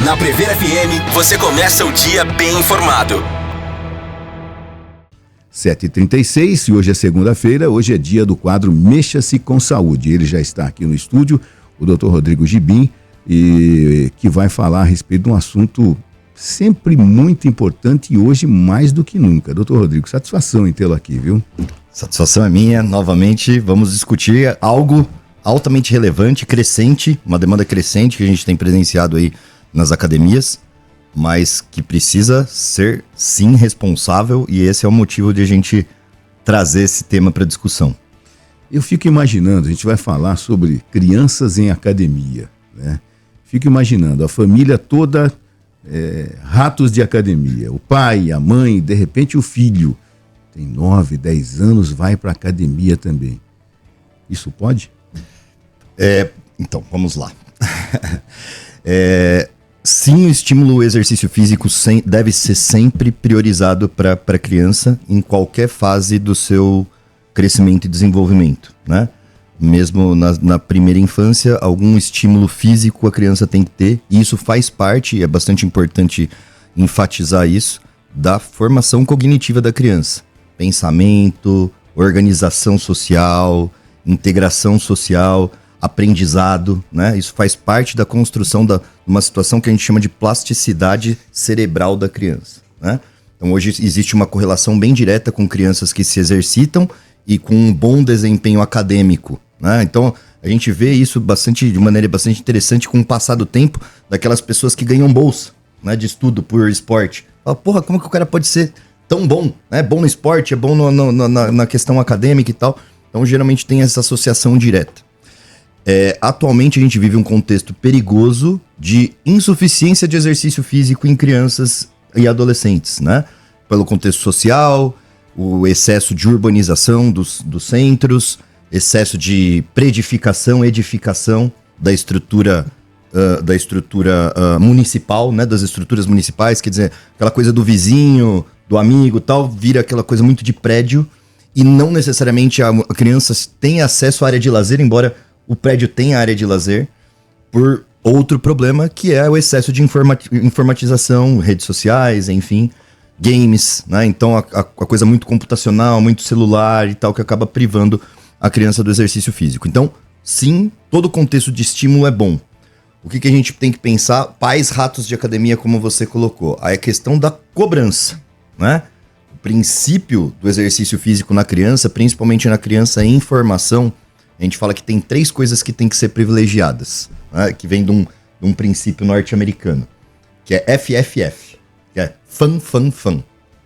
Na Prever FM, você começa o dia bem informado. 7h36 e hoje é segunda-feira, hoje é dia do quadro Mexa-se com Saúde. Ele já está aqui no estúdio, o Dr. Rodrigo Gibim, que vai falar a respeito de um assunto sempre muito importante e hoje mais do que nunca. Dr. Rodrigo, satisfação em tê-lo aqui, viu? Satisfação é minha. Novamente, vamos discutir algo altamente relevante, crescente, uma demanda crescente que a gente tem presenciado aí nas academias, mas que precisa ser, sim, responsável, e esse é o motivo de a gente trazer esse tema para discussão. Eu fico imaginando, a gente vai falar sobre crianças em academia, né? Fico imaginando a família toda, ratos de academia, o pai, a mãe, de repente o filho, tem 9, 10 anos, vai para academia também. Isso pode? Então, vamos lá. Sim, o estímulo ao exercício físico deve ser sempre priorizado para a criança em qualquer fase do seu crescimento e desenvolvimento, né? Mesmo na primeira infância, algum estímulo físico a criança tem que ter, e isso faz parte, é bastante importante enfatizar isso, da formação cognitiva da criança. Pensamento, organização social, integração social, aprendizado, né? Isso faz parte da construção de uma situação que a gente chama de plasticidade cerebral da criança, né? Então hoje existe uma correlação bem direta com crianças que se exercitam e com um bom desempenho acadêmico, né? Então a gente vê isso de maneira bastante interessante com o passar do tempo daquelas pessoas que ganham bolsa, né, de estudo por esporte. Fala, porra, como que o cara pode ser tão bom, né? Bom no esporte, é bom na questão acadêmica e tal. Então geralmente tem essa associação direta. Atualmente a gente vive um contexto perigoso de insuficiência de exercício físico em crianças e adolescentes, né? Pelo contexto social, o excesso de urbanização dos centros, excesso de predificação, edificação da estrutura municipal, né? Das estruturas municipais, quer dizer, aquela coisa do vizinho, do amigo, tal, vira aquela coisa muito de prédio e não necessariamente a criança tem acesso à área de lazer, embora o prédio tenha área de lazer, por outro problema que é o excesso de informatização, redes sociais, enfim, games, né? Então a coisa muito computacional, muito celular e tal, que acaba privando a criança do exercício físico. Então, sim, todo contexto de estímulo é bom. O que a gente tem que pensar? Pais ratos de academia, como você colocou, aí a questão da cobrança, né? O princípio do exercício físico na criança, principalmente na criança em formação, a gente fala que tem 3 coisas que tem que ser privilegiadas, né? Que vem de um princípio norte-americano, que é FFF, que é fun.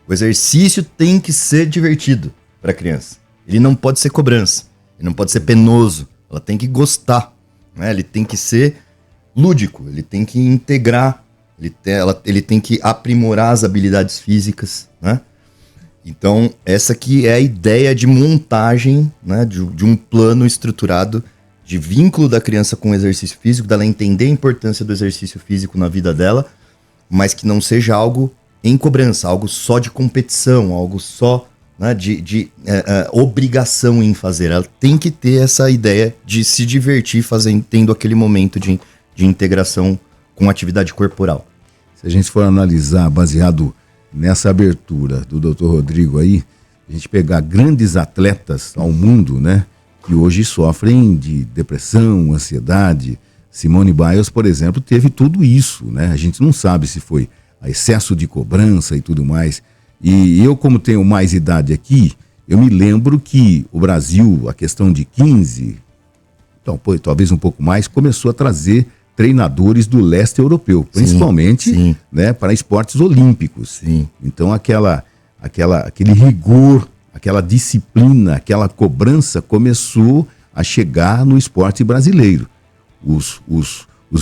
O exercício tem que ser divertido para a criança. Ele não pode ser cobrança, ele não pode ser penoso, ela tem que gostar, né? Ele tem que ser lúdico, ele tem que integrar, ele tem que aprimorar as habilidades físicas, né? Então, essa aqui é a ideia de montagem, né, de um plano estruturado de vínculo da criança com o exercício físico, dela entender a importância do exercício físico na vida dela, mas que não seja algo em cobrança, algo só de competição, algo só, né, de obrigação em fazer. Ela tem que ter essa ideia de se divertir tendo aquele momento de integração com a atividade corporal. Se a gente for analisar baseado nessa abertura do Dr. Rodrigo aí, a gente pegar grandes atletas ao mundo, né, que hoje sofrem de depressão, ansiedade. Simone Biles, por exemplo, teve tudo isso, né? A gente não sabe se foi a excesso de cobrança e tudo mais. E eu, como tenho mais idade aqui, eu me lembro que o Brasil, a questão de 15, então, talvez um pouco mais, começou a trazer treinadores do leste europeu, principalmente, sim, né, para esportes olímpicos. Sim. Então aquele rigor, aquela disciplina, aquela cobrança começou a chegar no esporte brasileiro. Os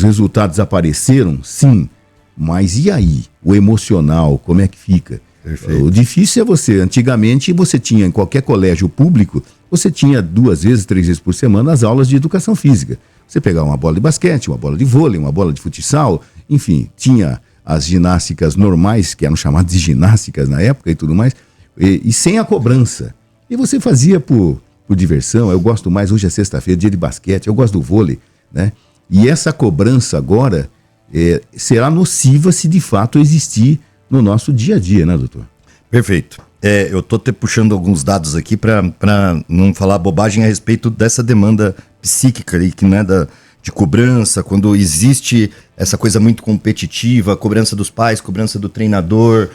resultados apareceram, sim, mas e aí? O emocional, como é que fica? Perfeito. O difícil é antigamente você tinha em qualquer colégio público, você tinha 2 vezes, 3 vezes por semana as aulas de educação física. Você pegava uma bola de basquete, uma bola de vôlei, uma bola de futsal, enfim, tinha as ginásticas normais, que eram chamadas de ginásticas na época e tudo mais, e sem a cobrança. E você fazia por diversão. Eu gosto mais, hoje é sexta-feira, dia de basquete, eu gosto do vôlei, né? E essa cobrança agora, será nociva se de fato existir no nosso dia a dia, né, doutor? Perfeito. Eu tô até puxando alguns dados aqui para não falar bobagem a respeito dessa demanda psíquica ali, que não é de cobrança, quando existe essa coisa muito competitiva, cobrança dos pais, cobrança do treinador,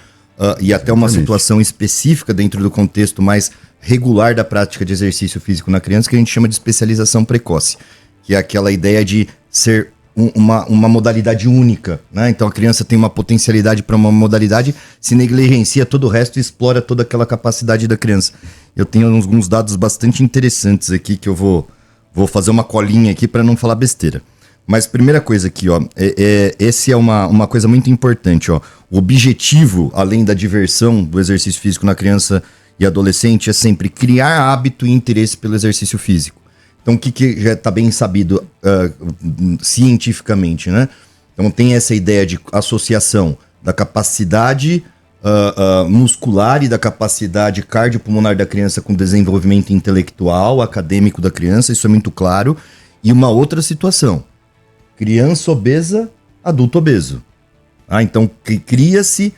e até uma situação específica dentro do contexto mais regular da prática de exercício físico na criança, que a gente chama de especialização precoce, que é aquela ideia de ser uma modalidade única, né? Então a criança tem uma potencialidade para uma modalidade, se negligencia todo o resto e explora toda aquela capacidade da criança. Eu tenho alguns dados bastante interessantes aqui que eu vou fazer uma colinha aqui para não falar besteira. Mas primeira coisa aqui, ó, esse é uma coisa muito importante, ó. O objetivo, além da diversão do exercício físico na criança e adolescente, é sempre criar hábito e interesse pelo exercício físico. Então, o que já está bem sabido cientificamente, né? Então, tem essa ideia de associação da capacidade muscular e da capacidade cardiopulmonar da criança com o desenvolvimento intelectual, acadêmico da criança, isso é muito claro. E uma outra situação, criança obesa, adulto obeso. Então, cria-se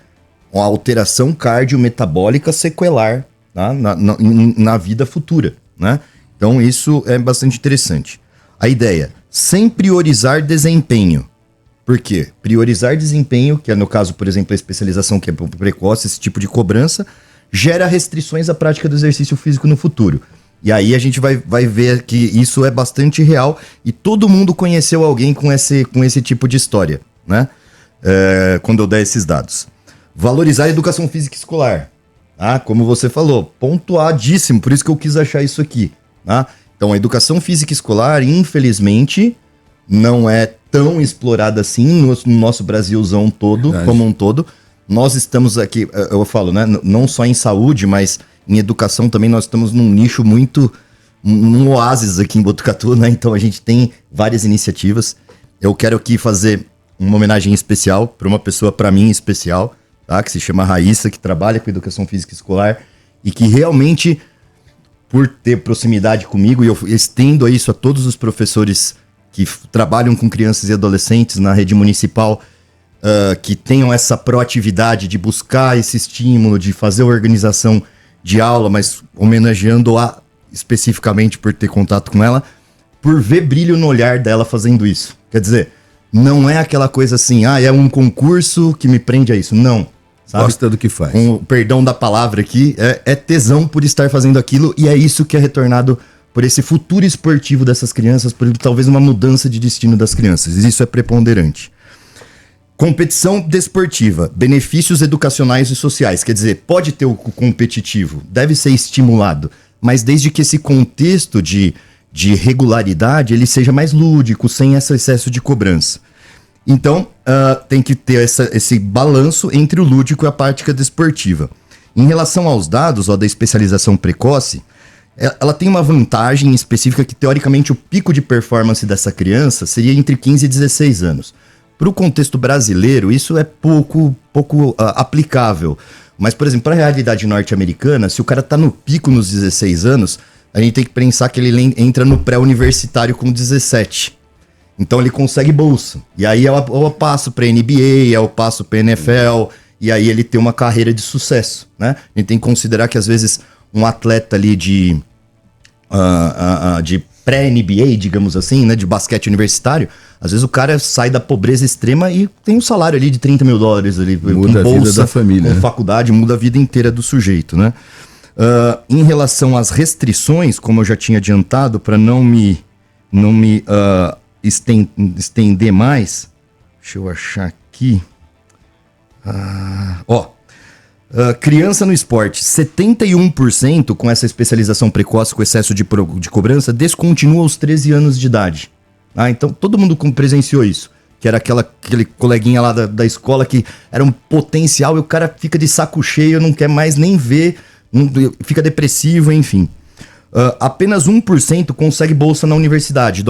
uma alteração cardiometabólica sequelar, tá? na vida futura, né? Então, isso é bastante interessante. A ideia, sem priorizar desempenho. Por quê? Priorizar desempenho, que é no caso, por exemplo, a especialização que é precoce, esse tipo de cobrança, gera restrições à prática do exercício físico no futuro. E aí a gente vai ver que isso é bastante real e todo mundo conheceu alguém com esse tipo de história, né? Quando eu der esses dados. Valorizar a educação física escolar. Como você falou, pontuadíssimo, por isso que eu quis achar isso aqui. Então, a educação física escolar, infelizmente, não é tão explorada assim no nosso Brasilzão todo, como um todo. Nós estamos aqui, eu falo, né, não só em saúde, mas em educação também nós estamos num nicho muito, um oásis aqui em Botucatu, né? Então a gente tem várias iniciativas. Eu quero aqui fazer uma homenagem especial para uma pessoa, para mim, especial, tá? Que se chama Raíssa, que trabalha com educação física escolar e que realmente, por ter proximidade comigo, e eu estendo isso a todos os professores que trabalham com crianças e adolescentes na rede municipal, que tenham essa proatividade de buscar esse estímulo, de fazer a organização de aula, mas homenageando-a especificamente por ter contato com ela, por ver brilho no olhar dela fazendo isso. Quer dizer, não é aquela coisa assim, é um concurso que me prende a isso. Não. Sabe? Gosta do que faz. Com o perdão da palavra aqui, é tesão por estar fazendo aquilo, e é isso que é retornado por esse futuro esportivo dessas crianças, por talvez uma mudança de destino das crianças. Isso é preponderante. Competição desportiva, benefícios educacionais e sociais. Quer dizer, pode ter o competitivo, deve ser estimulado, mas desde que esse contexto de regularidade ele seja mais lúdico, sem esse excesso de cobrança. Então, tem que ter esse balanço entre o lúdico e a prática desportiva. Em relação aos dados da especialização precoce, ela tem uma vantagem específica que, teoricamente, o pico de performance dessa criança seria entre 15 e 16 anos. Para o contexto brasileiro, isso é pouco aplicável. Mas, por exemplo, para a realidade norte-americana, se o cara está no pico nos 16 anos, a gente tem que pensar que ele entra no pré-universitário com 17. Então ele consegue bolsa. E aí é o passo para NBA, é o passo para NFL, e aí ele tem uma carreira de sucesso, né? A gente tem que considerar que às vezes um atleta ali de pré-NBA, digamos assim, né, de basquete universitário, às vezes o cara sai da pobreza extrema e tem um salário ali de $30 mil ali, muda com bolsa, a vida da família, com né? faculdade, muda a vida inteira do sujeito, né? Em relação às restrições, como eu já tinha adiantado, para não me estender mais, deixa eu achar aqui. Criança no esporte, 71% com essa especialização precoce, com excesso de cobrança, descontinua aos 13 anos de idade. Então todo mundo presenciou isso, que era aquele coleguinha lá da escola que era um potencial e o cara fica de saco cheio, não quer mais nem ver, fica depressivo, enfim. Apenas 1% consegue bolsa na universidade,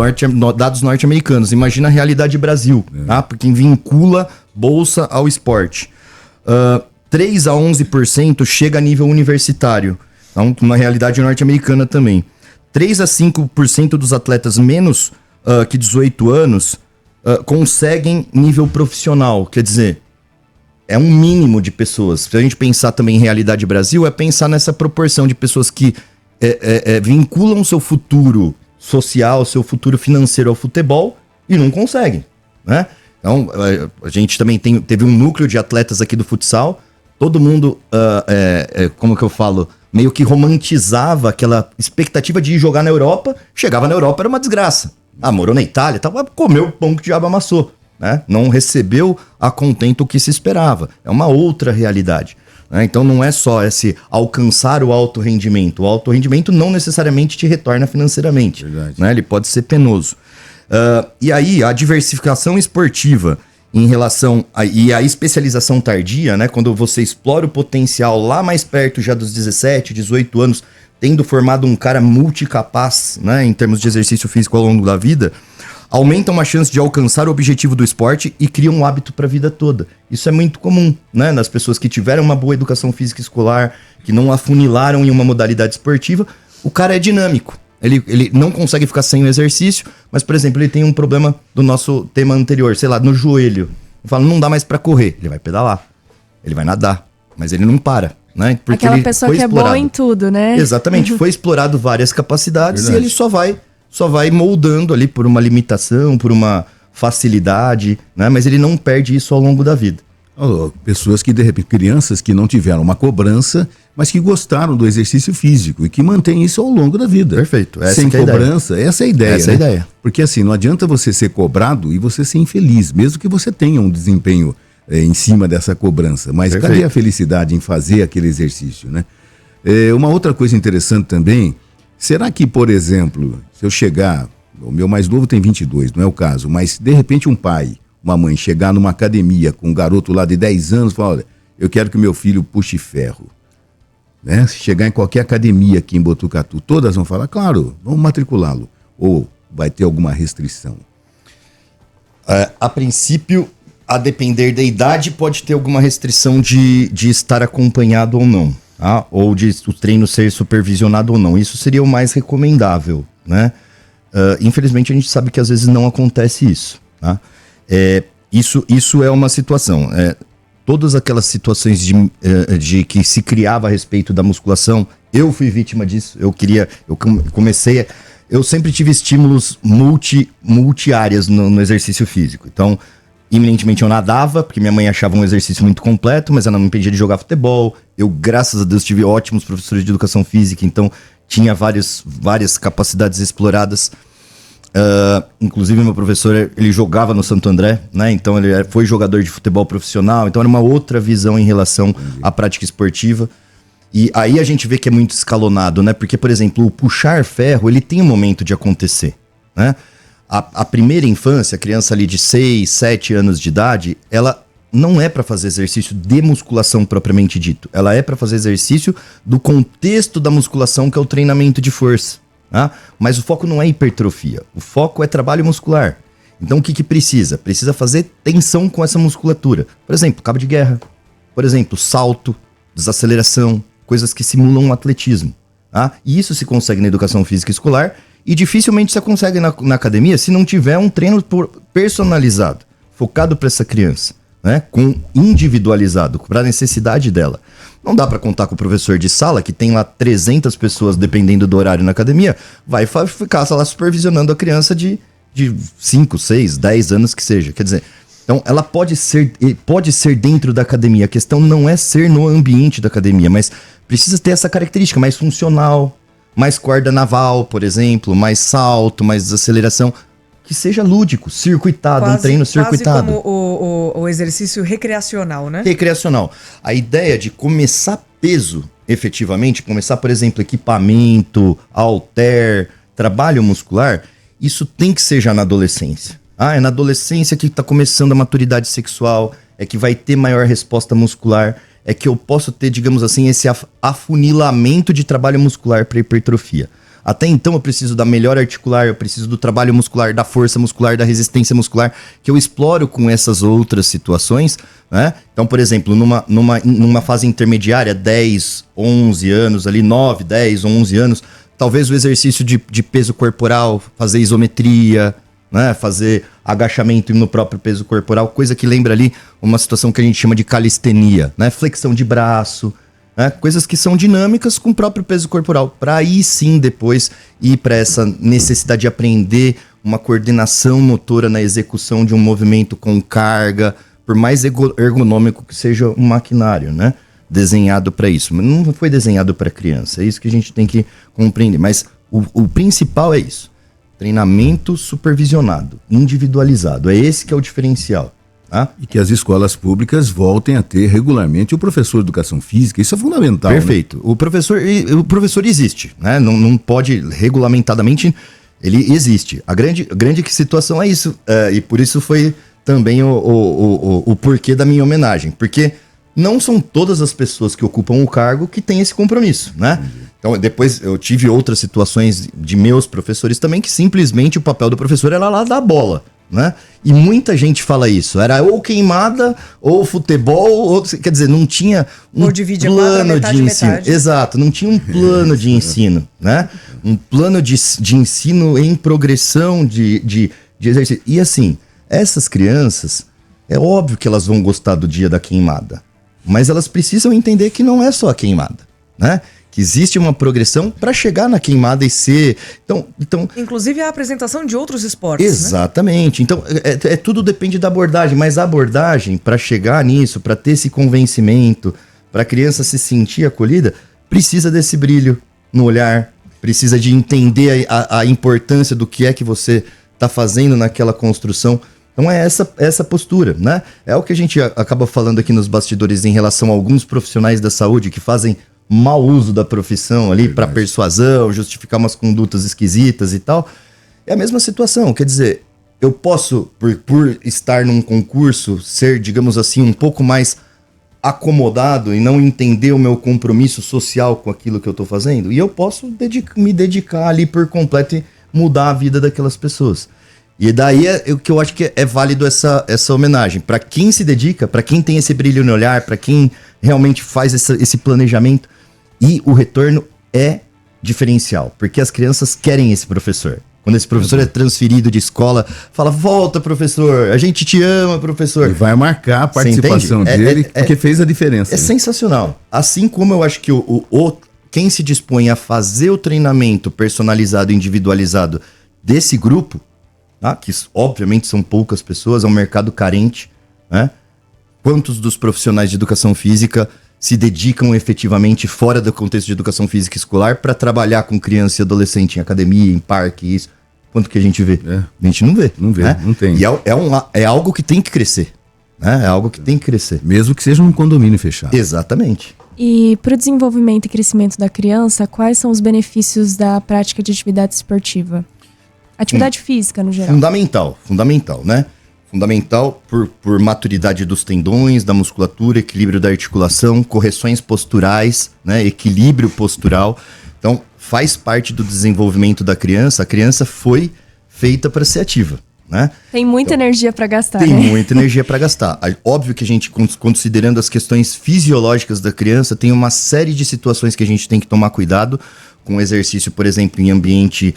dados norte-americanos. Imagina a realidade Brasil, tá? Porque vincula bolsa ao esporte. 3 a 11% chega a nível universitário, então, na realidade norte-americana também. 3 a 5% dos atletas menos que 18 anos conseguem nível profissional. Quer dizer, é um mínimo de pessoas. Se a gente pensar também em realidade Brasil, é pensar nessa proporção de pessoas que vinculam seu futuro social, seu futuro financeiro ao futebol e não conseguem, né? Então, a gente também teve um núcleo de atletas aqui do futsal, todo mundo, como que eu falo, meio que romantizava aquela expectativa de ir jogar na Europa, chegava na Europa, era uma desgraça. Morou na Itália, comeu o pão que o diabo amassou, né? Não recebeu a contento o que se esperava. É uma outra realidade, né? Então não é só esse alcançar o alto rendimento. O alto rendimento não necessariamente te retorna financeiramente, né? Ele pode ser penoso. E aí a diversificação esportiva em relação e a especialização tardia, né? Quando você explora o potencial lá mais perto já dos 17, 18 anos, tendo formado um cara multicapaz, né, em termos de exercício físico ao longo da vida, aumentam a chance de alcançar o objetivo do esporte e criam um hábito para a vida toda. Isso é muito comum, né, nas pessoas que tiveram uma boa educação física escolar, que não afunilaram em uma modalidade esportiva. O cara é dinâmico. Ele não consegue ficar sem o exercício, mas, por exemplo, ele tem um problema do nosso tema anterior, sei lá, no joelho. Eu falo, não dá mais para correr. Ele vai pedalar, ele vai nadar, mas ele não para, né? Porque aquela pessoa que é boa em tudo, né? Exatamente, foi explorado várias capacidades. Verdade. E ele só vai moldando ali por uma limitação, por uma facilidade, né? Mas ele não perde isso ao longo da vida. Pessoas que, de repente, crianças que não tiveram uma cobrança, mas que gostaram do exercício físico e que mantêm isso ao longo da vida. Perfeito. Sem cobrança, essa é a ideia. Essa é a ideia. Porque assim, não adianta você ser cobrado e você ser infeliz, mesmo que você tenha um desempenho em cima dessa cobrança. Mas Perfeito. Cadê a felicidade em fazer aquele exercício, né? Uma outra coisa interessante também, será que, por exemplo, se eu chegar, o meu mais novo tem 22, não é o caso, mas de repente um pai, uma mãe chegar numa academia com um garoto lá de 10 anos e falar, olha, eu quero que meu filho puxe ferro. Né? Se chegar em qualquer academia aqui em Botucatu, todas vão falar, claro, vamos matriculá-lo. Ou vai ter alguma restrição? A princípio, a depender da idade, pode ter alguma restrição de estar acompanhado ou não. Tá? Ou de o treino ser supervisionado ou não. Isso seria o mais recomendável, né? Infelizmente, a gente sabe que às vezes não acontece isso, tá? Isso é uma situação. Todas aquelas situações de que se criava a respeito da musculação, eu fui vítima disso. Eu sempre tive estímulos multi-áreas no exercício físico. Então, eminentemente eu nadava, porque minha mãe achava um exercício muito completo, mas ela não me impedia de jogar futebol. Eu, graças a Deus, tive ótimos professores de educação física, então tinha várias capacidades exploradas. Inclusive meu professor, ele jogava no Santo André, né? Então ele foi jogador de futebol profissional, então era uma outra visão em relação à prática esportiva. E aí a gente vê que é muito escalonado, né? Porque, por exemplo, o puxar ferro, ele tem um momento de acontecer, né? A primeira infância, a criança ali de 6, 7 anos de idade, ela não é para fazer exercício de musculação propriamente dito. Ela é para fazer exercício do contexto da musculação, que é o treinamento de força. Mas o foco não é hipertrofia, o foco é trabalho muscular. Então o que precisa? Precisa fazer tensão com essa musculatura. Por exemplo, cabo de guerra, por exemplo, salto, desaceleração, coisas que simulam um atletismo. E isso se consegue na educação física escolar e dificilmente você consegue na academia se não tiver um treino personalizado, focado para essa criança, né? Individualizado, para a necessidade dela. Não dá para contar com o professor de sala, que tem lá 300 pessoas, dependendo do horário na academia, vai ficar lá supervisionando a criança de 5, 6, 10 anos que seja. Quer dizer, então ela pode ser dentro da academia. A questão não é ser no ambiente da academia, mas precisa ter essa característica mais funcional, mais corda naval, por exemplo, mais salto, mais desaceleração. Que seja lúdico, circuitado, um treino circuitado. Quase como o exercício recreacional, né? Recreacional. A ideia de começar peso, efetivamente, começar, por exemplo, equipamento, halter, trabalho muscular, isso tem que ser já na adolescência. É na adolescência que está começando a maturidade sexual, é que vai ter maior resposta muscular, é que eu posso ter, digamos assim, esse afunilamento de trabalho muscular para hipertrofia. Até então eu preciso da melhor articular, eu preciso do trabalho muscular, da força muscular, da resistência muscular, que eu exploro com essas outras situações, né? Então, por exemplo, numa fase intermediária, 10, 11 anos, ali 9, 10, 11 anos, talvez o exercício de peso corporal, fazer isometria, né? Fazer agachamento no próprio peso corporal, coisa que lembra ali uma situação que a gente chama de calistenia, né? Flexão de braço, né? Coisas que são dinâmicas com o próprio peso corporal, para aí sim depois ir para essa necessidade de aprender uma coordenação motora na execução de um movimento com carga, por mais ergonômico que seja um maquinário, né? Desenhado para isso. Mas não foi desenhado para criança, é isso que a gente tem que compreender. Mas o principal é isso. Treinamento supervisionado, individualizado. É esse que é o diferencial. Tá? E que as escolas públicas voltem a ter regularmente o professor de educação física. Isso é fundamental. Perfeito. Né? O professor existe, né? Não pode regulamentadamente, ele existe. A grande situação é isso. E por isso foi também o porquê da minha homenagem. Porque não são todas as pessoas que ocupam o cargo que têm esse compromisso, né? Então, depois eu tive outras situações de meus professores também que simplesmente o papel do professor era lá dar bola, né? E muita gente fala isso. Era ou queimada, ou futebol, ou, quer dizer, não tinha um plano de ensino. Metade. Exato, não tinha um plano de ensino, né? Um plano de ensino em progressão de exercício. E assim, essas crianças, é óbvio que elas vão gostar do dia da queimada. Mas elas precisam entender que não é só a queimada, né? Que existe uma progressão para chegar na queimada e ser... Então, inclusive a apresentação de outros esportes, exatamente. Né? Então, tudo depende da abordagem, mas a abordagem, para chegar nisso, para ter esse convencimento, para a criança se sentir acolhida, precisa desse brilho no olhar, precisa de entender a importância do que é que você está fazendo naquela construção. Então é essa postura, né? É o que a gente acaba falando aqui nos bastidores em relação a alguns profissionais da saúde que fazem mau uso da profissão ali para persuasão, justificar umas condutas esquisitas e tal. É a mesma situação, quer dizer, eu posso, por estar num concurso, ser, digamos assim, um pouco mais acomodado e não entender o meu compromisso social com aquilo que eu estou fazendo, e eu posso me dedicar ali por completo e mudar a vida daquelas pessoas. E daí é o que eu acho que é válido essa homenagem. Para quem se dedica, para quem tem esse brilho no olhar, para quem realmente faz esse planejamento, e o retorno é diferencial, porque as crianças querem esse professor. Quando esse professor é transferido de escola, fala, volta professor, a gente te ama professor. E vai marcar a participação dele, porque fez a diferença. É sensacional. Assim como eu acho que quem se dispõe a fazer o treinamento personalizado e individualizado desse grupo, tá? Que obviamente são poucas pessoas, é um mercado carente, né? Quantos dos profissionais de educação física se dedicam efetivamente fora do contexto de educação física escolar para trabalhar com criança e adolescente em academia, em parque, isso? Quanto que a gente vê? A gente não vê. Não vê, né? Não tem. E é algo que tem que crescer. Né? É algo que tem que crescer. Mesmo que seja um condomínio fechado. Exatamente. E para o desenvolvimento e crescimento da criança, quais são os benefícios da prática de atividade esportiva? Atividade física, no geral. Fundamental, né? Fundamental por maturidade dos tendões, da musculatura, equilíbrio da articulação, correções posturais, né? Equilíbrio postural. Então, faz parte do desenvolvimento da criança. A criança foi feita para ser ativa, né? Tem muita energia para gastar, Tem muita energia para gastar. Óbvio que a gente, considerando as questões fisiológicas da criança, tem uma série de situações que a gente tem que tomar cuidado com o exercício, por exemplo, em ambiente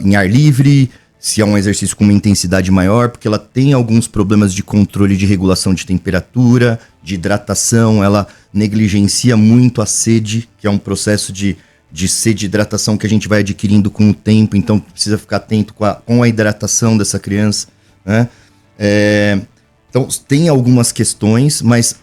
em ar livre, se é um exercício com uma intensidade maior, porque ela tem alguns problemas de controle de regulação de temperatura, de hidratação, ela negligencia muito a sede, que é um processo de sede e hidratação que a gente vai adquirindo com o tempo, então precisa ficar atento com a hidratação dessa criança, né? Então tem algumas questões, mas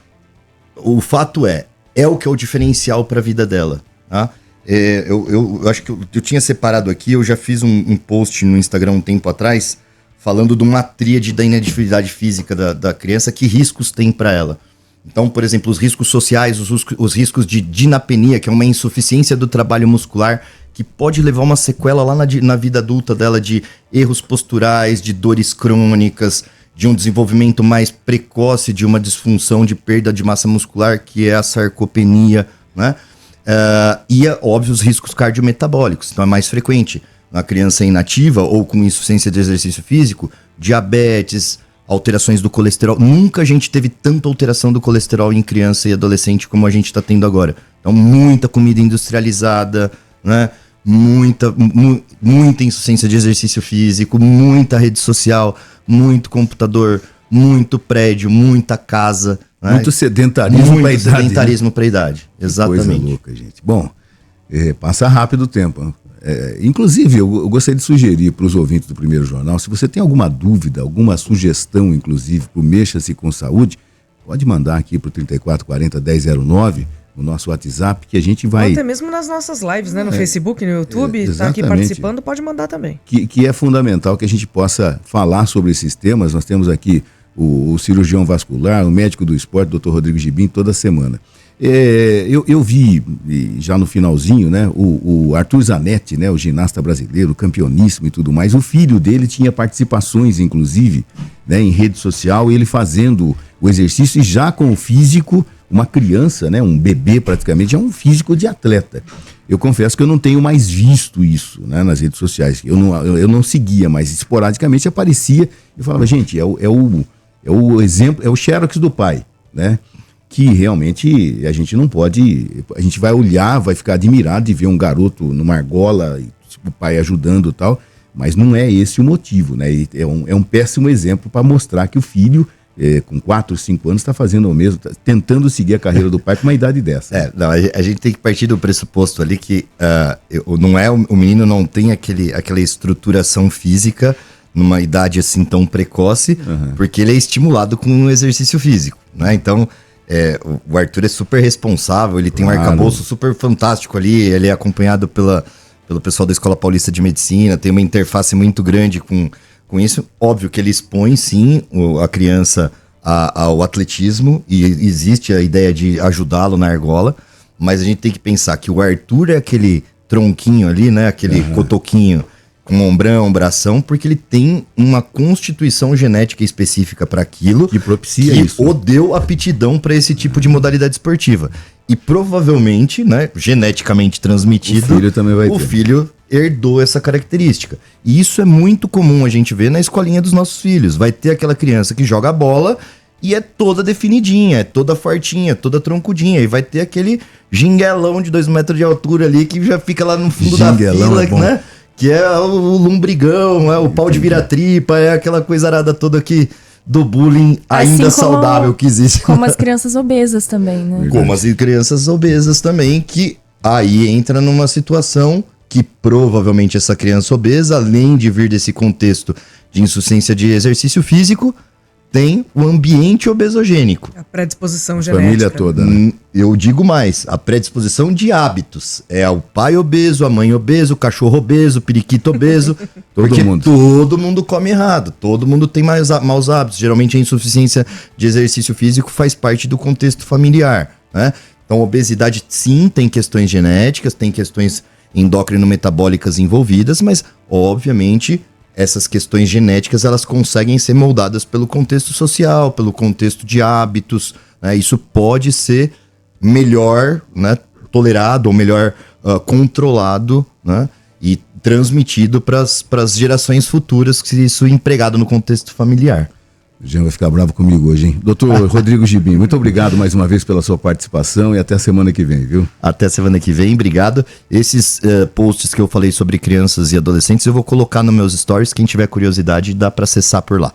o fato é o que é o diferencial para a vida dela, tá? Eu acho que eu tinha separado aqui, eu já fiz um post no Instagram um tempo atrás, falando de uma tríade da inatividade física da criança, que riscos tem para ela. Então, por exemplo, os riscos sociais, os riscos de dinapenia, que é uma insuficiência do trabalho muscular, que pode levar uma sequela lá na vida adulta dela, de erros posturais, de dores crônicas, de um desenvolvimento mais precoce, de uma disfunção de perda de massa muscular, que é a sarcopenia, né? E, óbvio, os riscos cardiometabólicos. Então é mais frequente na criança inativa ou com insuficiência de exercício físico, diabetes, alterações do colesterol. Nunca a gente teve tanta alteração do colesterol em criança e adolescente como a gente está tendo agora. Então muita comida industrializada, né? muita insuficiência de exercício físico, muita rede social, muito computador, muito prédio, muita casa. Né? Muito sedentarismo para a idade. Sedentarismo para a idade, exatamente. Coisa louca, gente. Bom, passa rápido o tempo. Inclusive, eu gostaria de sugerir para os ouvintes do Primeiro Jornal, se você tem alguma dúvida, alguma sugestão, inclusive, para o Mexa-se com Saúde, pode mandar aqui para o 3440-1009, no nosso WhatsApp, que a gente vai... Ou até mesmo nas nossas lives, né? No Facebook, no YouTube, tá aqui participando, pode mandar também. Que é fundamental que a gente possa falar sobre esses temas. Nós temos aqui o cirurgião vascular, o médico do esporte, Dr. Rodrigo Gibim, toda semana. Eu vi, já no finalzinho, né, o Arthur Zanetti, né, o ginasta brasileiro, campeoníssimo e tudo mais, o filho dele tinha participações, inclusive, né, em rede social, ele fazendo o exercício e já com o físico, uma criança, né, um bebê praticamente, é um físico de atleta. Eu confesso que eu não tenho mais visto isso, né, nas redes sociais. Eu não seguia, mas esporadicamente aparecia e falava, gente, é o exemplo, é o Xerox do pai, né? Que realmente a gente não pode... A gente vai olhar, vai ficar admirado de ver um garoto numa argola, o pai ajudando e tal, mas não é esse o motivo, né? É um péssimo exemplo para mostrar que o filho, com 4, 5 anos, está fazendo o mesmo, tentando seguir a carreira do pai com uma idade dessa. Não, a gente tem que partir do pressuposto ali que o menino não tem aquela estruturação física numa idade assim tão precoce, porque ele é estimulado com um exercício físico, né? Então... o Arthur é super responsável, ele tem um arcabouço super fantástico ali, ele é acompanhado pelo pessoal da Escola Paulista de Medicina, tem uma interface muito grande com isso. Óbvio que ele expõe, sim, a criança ao atletismo, e existe a ideia de ajudá-lo na argola, mas a gente tem que pensar que o Arthur é aquele tronquinho ali, né, aquele cotoquinho com ombrão, bração, porque ele tem uma constituição genética específica para aquilo que propicia isso. O deu aptidão para esse tipo de modalidade esportiva. E provavelmente, né, geneticamente transmitido, o filho também vai ter. Filho herdou essa característica. E isso é muito comum a gente ver na escolinha dos nossos filhos. Vai ter aquela criança que joga bola e é toda definidinha, é toda fortinha, toda troncudinha. E vai ter aquele jinguelão de 2 metros de altura ali que já fica lá no fundo da fila, né? Que é o lombrigão, é o pau de vira-tripa, é aquela coisa arada toda aqui do bullying ainda assim saudável que existe. Como as crianças obesas também, né? Como as crianças obesas também, que aí entra numa situação que provavelmente essa criança obesa, além de vir desse contexto de insuficiência de exercício físico, tem o ambiente obesogênico. A predisposição genética. Família toda, né? Eu digo mais, a predisposição de hábitos. É o pai obeso, a mãe obesa, o cachorro obeso, o periquito obeso. Todo mundo come errado, todo mundo tem maus hábitos. Geralmente a insuficiência de exercício físico faz parte do contexto familiar, né? Então a obesidade sim tem questões genéticas, tem questões endócrino-metabólicas envolvidas, mas obviamente... essas questões genéticas, elas conseguem ser moldadas pelo contexto social, pelo contexto de hábitos, né? Isso pode ser melhor, né, tolerado ou melhor controlado, né, e transmitido para as gerações futuras, se isso é empregado no contexto familiar. O Jean vai ficar bravo comigo hoje, hein? Doutor Rodrigo Gibim, muito obrigado mais uma vez pela sua participação e até a semana que vem, viu? Até semana que vem, obrigado. Esses posts que eu falei sobre crianças e adolescentes eu vou colocar nos meus stories, quem tiver curiosidade dá para acessar por lá.